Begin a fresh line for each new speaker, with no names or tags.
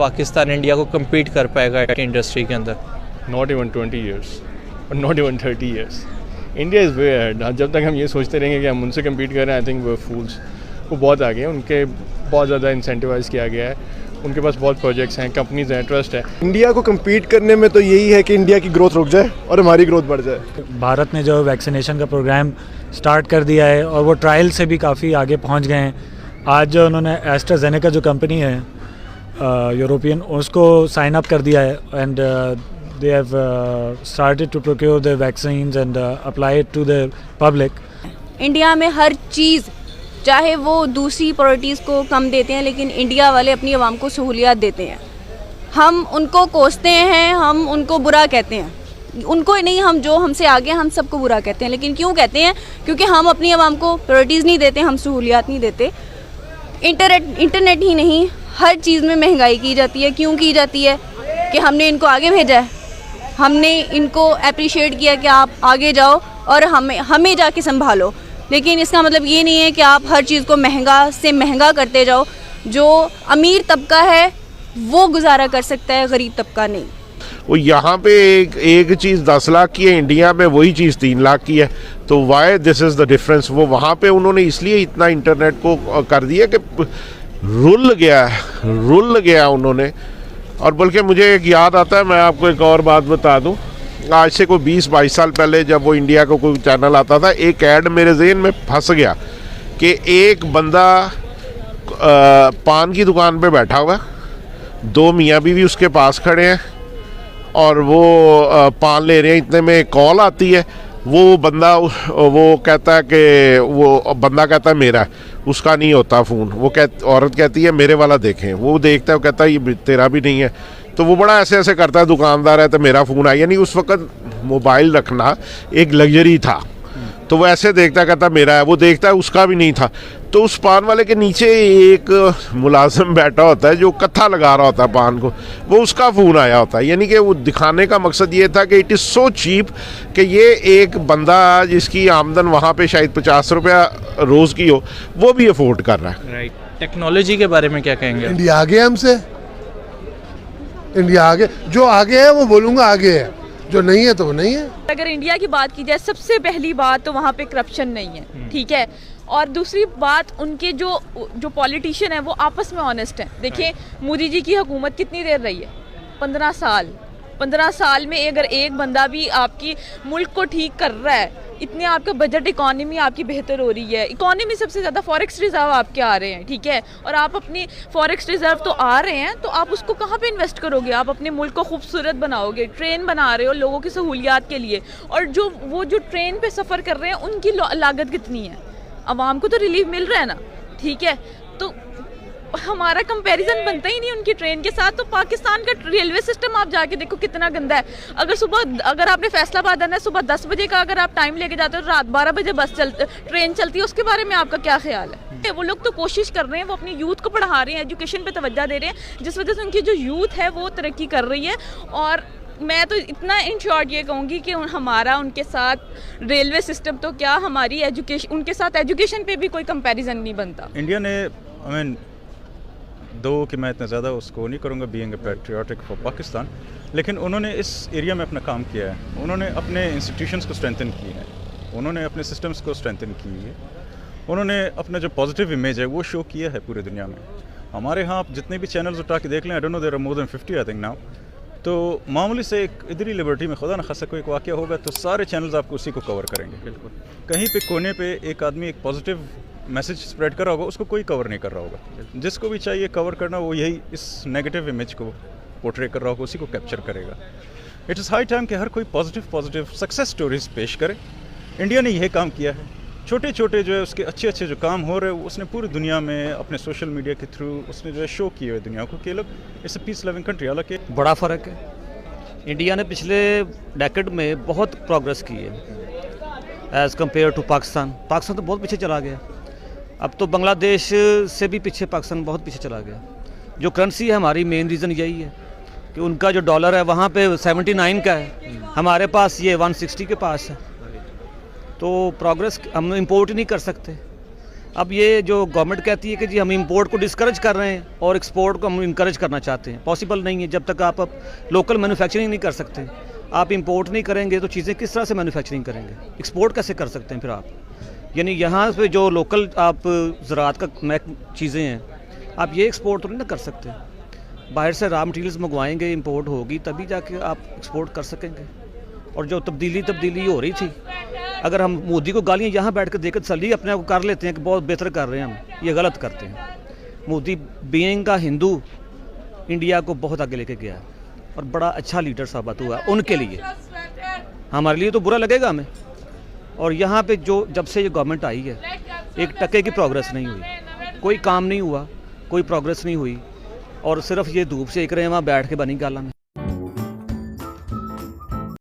Pakistan India को compete कर पाएगा इंडस्ट्री के अंदर?
नॉट इवन 20 years और not even 30 years. India is way ahead. जब तक हम ये सोचते रहेंगे कि हम उनसे कम्पीट कर रहे हैं, आई थिंक वो फूल्स. वो बहुत आगे हैं, उनके बहुत ज़्यादा इंसेंटिवाइज किया गया है, उनके पास बहुत प्रोजेक्ट्स हैं, कंपनीज हैं, ट्रस्ट है.
इंडिया को कम्पीट करने में तो यही है कि इंडिया की ग्रोथ रुक जाए और हमारी ग्रोथ बढ़ जाए.
भारत ने जो वैक्सीनेशन का प्रोग्राम स्टार्ट कर दिया है और वो ट्रायल से भी काफ़ी आगे पहुंच गए हैं. आज जो उन्होंने एस्ट्राजेनेका जो कंपनी है यूरोपियन, उसको साइन अप कर दिया है and they have started to procure the vaccines and apply it to the public.
India में हर चीज़, चाहे वो दूसरी प्रायोरिटीज़ को कम देते हैं, लेकिन इंडिया वाले अपनी आवाम को सहूलियात देते हैं. हम उनको कोसते हैं, हम उनको बुरा कहते हैं, उनको नहीं, हम जो हमसे आगे हम सबको बुरा कहते हैं. लेकिन क्यों कहते हैं? क्योंकि हम अपनी आवाम को प्रायोरिटीज़ नहीं देते, हम सहूलियात नहीं देते. इंटरनेट ही नहीं, हर चीज़ में महंगाई की जाती है. क्यों की जाती है? कि हमने इनको आगे भेजा है, हमने इनको अप्रिशिएट किया कि आप आगे जाओ और हमें जाके संभालो. लेकिन इसका मतलब ये नहीं है कि आप हर चीज़ को महंगा से महंगा करते जाओ. जो अमीर तबका है वो गुजारा कर सकता है, गरीब तबका नहीं.
वो यहाँ पे एक चीज़ 10 लाख की है, इंडिया में वही चीज़ 3 लाख की है. तो why this is the difference. वो वहाँ पे उन्होंने इसलिए इतना इंटरनेट को कर दिया कि रुल गया उन्होंने. और बल्कि मुझे एक याद आता है, मैं आपको एक और बात बता दूं. आज से कोई 20-22 साल पहले जब वो इंडिया का कोई चैनल आता था, एक ऐड मेरे ज़हन में फंस गया कि एक बंदा पान की दुकान पे बैठा हुआ, 2 मियाँ बीवी उसके पास खड़े हैं और वो पान ले रहे हैं. इतने में कॉल आती है. वो बंदा कहता है मेरा है, उसका नहीं होता फ़ोन. औरत कहती है मेरे वाला देखें. वो देखता है, वो कहता है ये तेरा भी नहीं है. तो वो बड़ा ऐसे करता है, दुकानदार है तो मेरा फ़ोन आया. यानी उस वक्त मोबाइल रखना एक लग्जरी था. तो वो ऐसे देखता, कहता मेरा है. वो देखता है उसका भी नहीं था. तो उस पान वाले के नीचे एक मुलाजिम बैठा होता है जो कत्था लगा रहा होता है पान को, वो उसका फ़ोन आया होता है. यानी कि वो दिखाने का मकसद ये था कि इट इज़ सो चीप कि ये एक बंदा जिसकी आमदन वहाँ पे शायद 50 रुपया रोज़ की हो, वो भी अफोर्ड कर रहा है.
राइट. टेक्नोलॉजी के बारे में क्या कहेंगे?
इंडिया आगे है हमसे. इंडिया आगे, जो आगे है वो बोलूँगा आगे है, जो नहीं है तो वो नहीं है.
अगर इंडिया की बात की जाए, सबसे पहली बात तो वहाँ पे करप्शन नहीं है, ठीक है. और दूसरी बात, उनके जो पॉलिटिशियन है वो आपस में ऑनेस्ट हैं. देखिए मोदी जी की हुकूमत कितनी देर रही है? 15 साल. 15 साल में अगर एक बंदा भी आपकी मुल्क को ठीक कर रहा है, इतने आपका बजट, इकॉनमी आपकी बेहतर हो रही है. इकॉनमी सबसे ज़्यादा फॉरेक्स रिजर्व आपके आ रहे हैं, ठीक है. और आप अपनी फॉरेक्स रिजर्व तो आ रहे हैं, तो आप उसको कहाँ पे इन्वेस्ट करोगे? आप अपने मुल्क को खूबसूरत बनाओगे, ट्रेन बना रहे हो लोगों की सहूलियात के लिए. और जो ट्रेन पे सफ़र कर रहे हैं उनकी लागत कितनी है? आवाम को तो रिलीफ मिल रहा है ना, ठीक है. तो हमारा कंपैरिजन बनता ही नहीं उनकी ट्रेन के साथ. तो पाकिस्तान का रेलवे सिस्टम आप जाके देखो कितना गंदा है. अगर आपने फैसलाबाद आना है, सुबह 10 बजे का अगर आप टाइम लेके जाते हो, रात 12 बजे ट्रेन चलती है. उसके बारे में आपका क्या ख्याल है? वो लोग तो कोशिश कर रहे हैं, वो अपनी यूथ को पढ़ा रहे हैं, एजुकेशन पे तवज्जो दे रहे हैं, जिस वजह से उनकी जो यूथ है वो तरक्की कर रही है. और मैं तो इतना इन शॉर्ट ये कहूँगी कि हमारा उनके साथ रेलवे सिस्टम तो क्या, हमारी एजुकेशन, उनके साथ एजुकेशन पे भी कोई कंपैरिजन नहीं बनता.
इंडिया ने दो कि मैं इतना ज़्यादा उसको नहीं करूँगा being a patriotic for Pakistan, लेकिन उन्होंने इस एरिया में अपना काम किया है. उन्होंने अपने इंस्टीट्यूशंस को स्ट्रेंथन किए हैं, उन्होंने अपने सिस्टम्स को स्ट्रेंथन की है, उन्होंने अपना जो पॉजिटिव इमेज है वो शो किया है पूरी दुनिया में. हमारे यहाँ आप जितने भी चैनल्स उठा के देख लें, I don't know there are more than 50 I think now. तो मामूली से एक इधरी लिबर्टी में खुदा न खासा कोई वाक़या होगा तो सारे चैनल्स आपको उसी को कवर करेंगे. बिल्कुल. कहीं पे कोने पे एक आदमी एक पॉजिटिव मैसेज स्प्रेड कर रहा होगा, उसको कोई कवर नहीं कर रहा होगा. जिसको भी चाहिए कवर करना, वो यही इस नेगेटिव इमेज को पोर्ट्रे कर रहा होगा, उसी को कैप्चर करेगा. इट इज़ हाई टाइम कि हर कोई पॉजिटिव सक्सेस स्टोरीज पेश करे. इंडिया ने यही काम किया है. छोटे छोटे जो है उसके अच्छे जो काम हो रहे हैं, उसने पूरी दुनिया में अपने सोशल मीडिया के थ्रू उसने जो है शो किए हुए दुनिया को कि लोग it's a peace loving country. हालांकि
बड़ा फ़र्क है. इंडिया ने पिछले डेकेड में बहुत प्रोग्रेस की है as compared to Pakistan. Pakistan तो बहुत पीछे चला गया. अब तो बांग्लादेश से भी पीछे पाकिस्तान बहुत पीछे चला गया. जो करेंसी है हमारी, मेन रीज़न यही है कि उनका जो डॉलर है वहाँ पे 79 का है, हमारे पास ये 160 के पास है. तो प्रोग्रेस हम इम्पोर्ट ही नहीं कर सकते. अब ये जो गवर्नमेंट कहती है कि जी हम इंपोर्ट को डिस्करेज कर रहे हैं और एक्सपोर्ट को हम इंकरेज करना चाहते हैं, पॉसिबल नहीं है। जब तक आप लोकल मैन्युफैक्चरिंग नहीं कर सकते, आप इंपोर्ट नहीं करेंगे तो चीज़ें किस तरह से मैन्युफैक्चरिंग करेंगे, एक्सपोर्ट कैसे कर सकते हैं फिर आप? यानी यहाँ पे जो लोकल आप ज़राअत का चीज़ें हैं, आप ये एक्सपोर्ट तो नहीं ना कर सकते। बाहर से रॉ मटेरियल्स मंगवाएंगे, इंपोर्ट होगी तभी जाके आप एक्सपोर्ट कर सकेंगे। और जो तब्दीली हो रही थी, अगर हम मोदी को गालियाँ यहाँ बैठ कर देकर तसल्ली अपने आप को कर लेते हैं कि बहुत बेहतर कर रहे हैं, हम ये गलत करते हैं। मोदी बीइंग का हिंदू इंडिया को बहुत आगे लेके गया है और बड़ा अच्छा लीडर साबित हुआ उनके लिए। हमारे लिए तो बुरा लगेगा हमें। और यहाँ पे जो जब से ये गवर्नमेंट आई है, 1 टके की प्रोग्रेस नहीं हुई, कोई काम नहीं हुआ, कोई प्रोग्रेस नहीं हुई, और सिर्फ ये धूप सेक रहे हैं वहाँ बैठ के बनी गाला में।